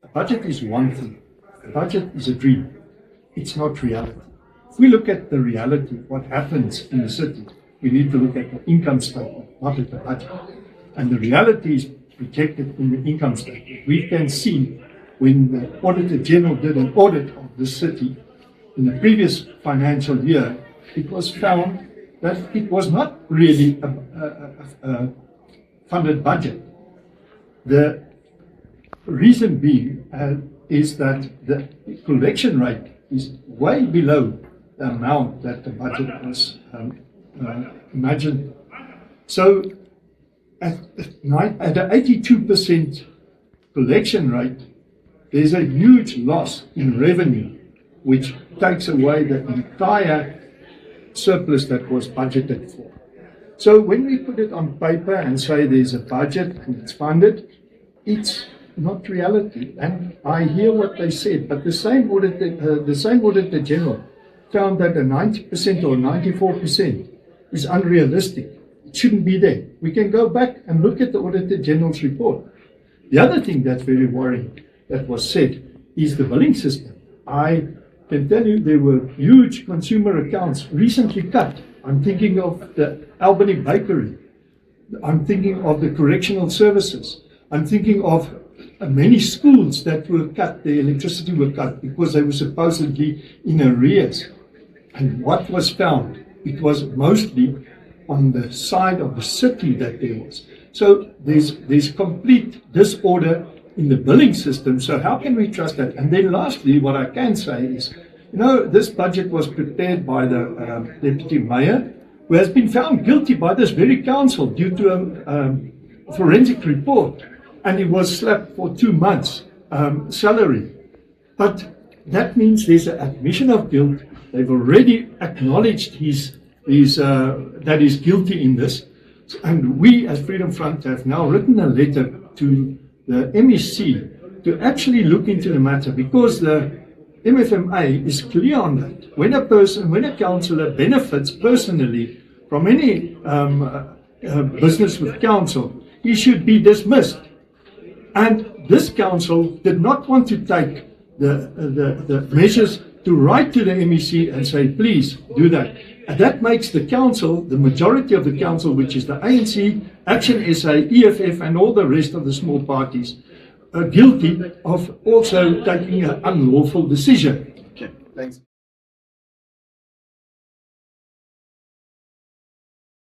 A budget is one thing. A budget is a dream. It's not reality. If we look at the reality, what happens in the city, we need to look at the income statement, not at the budget. And the reality is projected in the income statement. We can see when the Auditor General did an audit of the city in the previous financial year, it was found that it was not really a funded budget. The reason being is that the collection rate is way below the amount that the budget was imagined. So at an 82% collection rate, there's a huge loss in revenue, which takes away the entire surplus that was budgeted for. So when we put it on paper and say there's a budget and it's funded, it's not reality. And I hear what they said, but the same Auditor General found that a 90% or 94% is unrealistic. It shouldn't be there. We can go back and look at the Auditor General's report. The other thing that's very worrying that was said is the billing system. I can tell you there were huge consumer accounts recently cut. I'm thinking of the Albany Bakery. I'm thinking of the correctional services. I'm thinking of many schools that were cut, the electricity were cut because they were supposedly in arrears. And what was found? It was mostly on the side of the city that there was. So there's complete disorder in the billing system. So how can we trust that? And then lastly, what I can say is, this budget was prepared by the Deputy Mayor, who has been found guilty by this very council due to a forensic report. And he was slapped for 2 months salary. But that means there's an admission of guilt. They've already acknowledged that he's guilty in this. And we as Freedom Front have now written a letter to the MEC to actually look into the matter, because the MFMA is clear on that. When a councillor benefits personally from any business with council, he should be dismissed. And this council did not want to take the measures to write to the MEC and say, please do that. And that makes the council, the majority of the council, which is the ANC, Action SA, EFF, and all the rest of the small parties, guilty of also taking an unlawful decision. Okay, thanks.